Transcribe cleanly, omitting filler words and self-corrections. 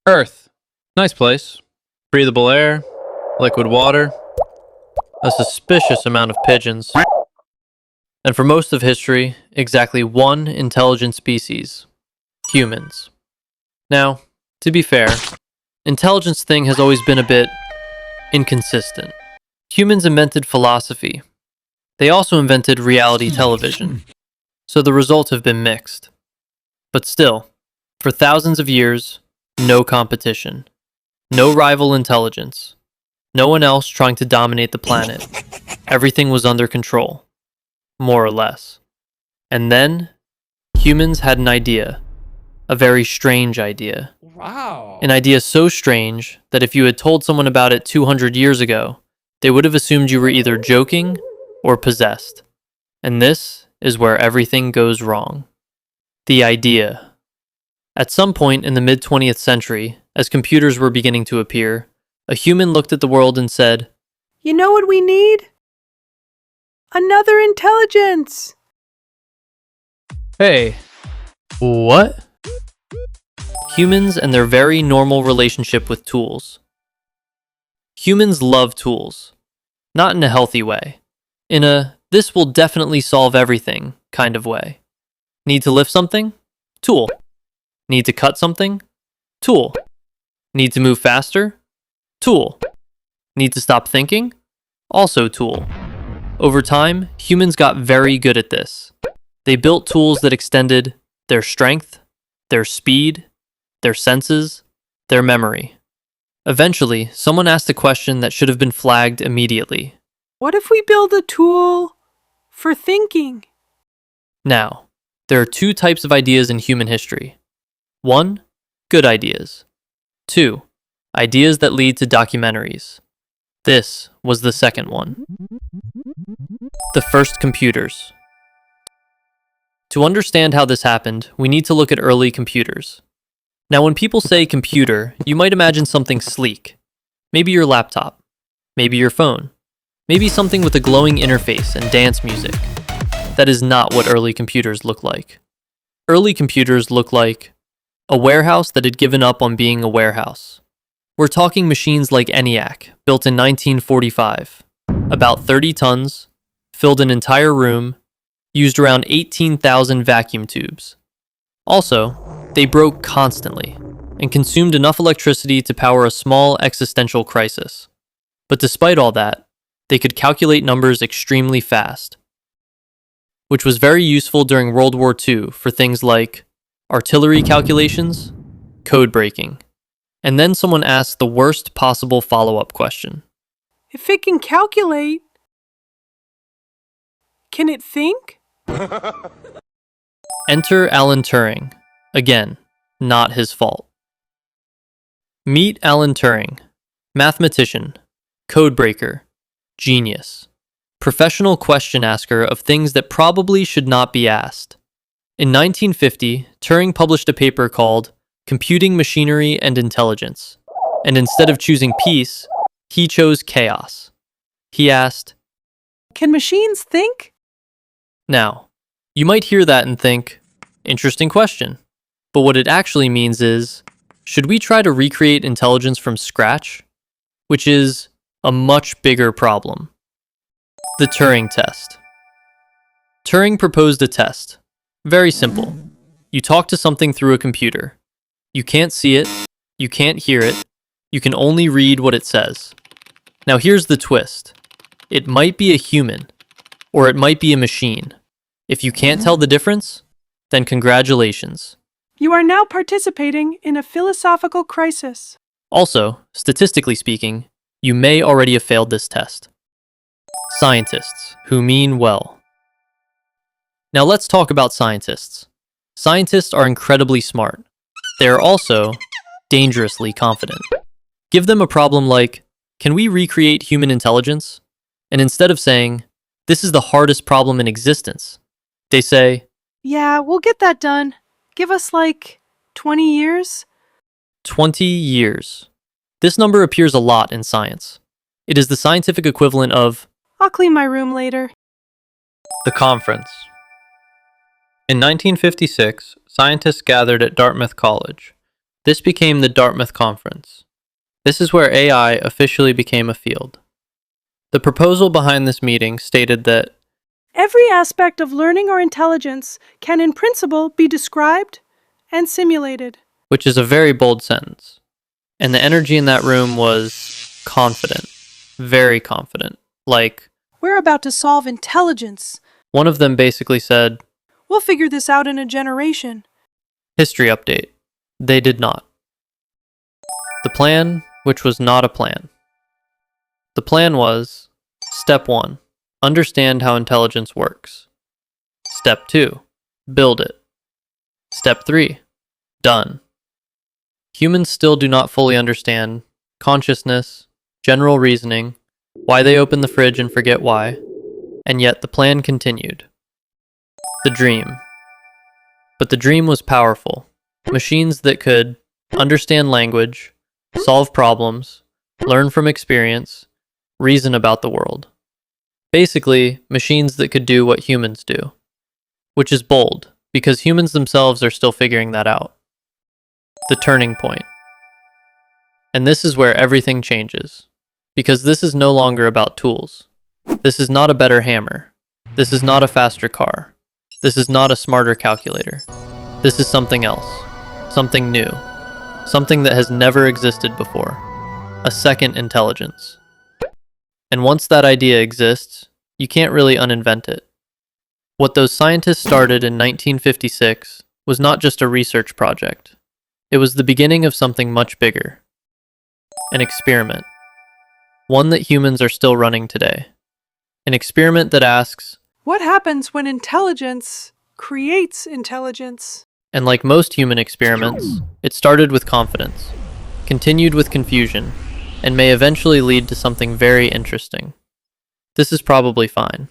Earth. Nice place. Breathable air, liquid water, a suspicious amount of pigeons, and for most of history, exactly one intelligent species humans. Now, to be fair, intelligence thing has always been a bit inconsistent. Humans invented philosophy. They also invented reality television. So the results have been mixed. But still, for thousands of years, no competition. No rival intelligence. No one else trying to dominate the planet. Everything was under control. More or less. And then, humans had an idea. A very strange idea. Wow. An idea so strange that if you had told someone about it 200 years ago, they would have assumed you were either joking or possessed. And this is where everything goes wrong. The idea. At some point in the mid-20th century, as computers were beginning to appear, a human looked at the world and said, "You know what we need? Another intelligence!" "Hey, what?" Humans and their very normal relationship with tools. Humans love tools. Not in a healthy way. In a, this will definitely solve everything kind of way. Need to lift something? Tool. Need to cut something? Tool. Need to move faster? Tool. Need to stop thinking? Also tool. Over time, humans got very good at this. They built tools that extended their strength, their speed, their senses, their memory. Eventually, someone asked a question that should have been flagged immediately. What if we build a tool for thinking? Now, there are two types of ideas in human history. 1. Good ideas. 2. Ideas that lead to documentaries. This was the second one. The first computers. To understand how this happened, we need to look at early computers. Now, when people say computer, you might imagine something sleek. Maybe your laptop. Maybe your phone. Maybe something with a glowing interface and dance music. That is not what early computers look like. Early computers look like a warehouse that had given up on being a warehouse. We're talking machines like ENIAC, built in 1945. About 30 tons, filled an entire room, used around 18,000 vacuum tubes. Also, they broke constantly and consumed enough electricity to power a small existential crisis. But despite all that, they could calculate numbers extremely fast, which was very useful during World War II for things like artillery calculations, code breaking. And then someone asked the worst possible follow-up question. If it can calculate, can it think? Enter Alan Turing. Again, not his fault. Meet Alan Turing, mathematician, codebreaker, genius, professional question asker of things that probably should not be asked. In 1950, Turing published a paper called Computing Machinery and Intelligence, and instead of choosing peace, he chose chaos. He asked, Can machines think? Now, you might hear that and think, interesting question. But what it actually means is, should we try to recreate intelligence from scratch? Which is a much bigger problem. The Turing Test. Turing proposed a test. Very simple. You talk to something through a computer. You can't see it, you can't hear it, you can only read what it says. Now here's the twist. It might be a human, or it might be a machine. If you can't tell the difference, then congratulations. You are now participating in a philosophical crisis. Also, statistically speaking, you may already have failed this test. Scientists, who mean well. Now let's talk about scientists. Scientists are incredibly smart. They are also dangerously confident. Give them a problem like, can we recreate human intelligence? And instead of saying, this is the hardest problem in existence, they say, Yeah, we'll get that done. Give us like 20 years? 20 years. This number appears a lot in science. It is the scientific equivalent of I'll clean my room later. the conference. In 1956, scientists gathered at Dartmouth College. This became the Dartmouth Conference. This is where AI officially became a field. The proposal behind this meeting stated that Every aspect of learning or intelligence can in principle be described and simulated. which is a very bold sentence. And the energy in that room was confident, very confident. Like, We're about to solve intelligence. one of them basically said, We'll figure this out in a generation. history update. They did not. The plan, which was not a plan. The plan was, step 1, understand how intelligence works. Step 2, build it. Step 3, done. Humans still do not fully understand consciousness, general reasoning, why they open the fridge and forget why, and yet the plan continued. The dream. But the dream was powerful. Machines that could understand language, solve problems, learn from experience, reason about the world. Basically, machines that could do what humans do. Which is bold, because humans themselves are still figuring that out. The turning point. And this is where everything changes. Because this is no longer about tools. This is not a better hammer. This is not a faster car. This is not a smarter calculator. This is something else. Something new. Something that has never existed before. A second intelligence. And once that idea exists, you can't really uninvent it. What those scientists started in 1956 was not just a research project. It was the beginning of something much bigger. An experiment. One that humans are still running today. An experiment that asks, What happens when intelligence creates intelligence? and like most human experiments, it started with confidence, continued with confusion, and may eventually lead to something very interesting. This is probably fine.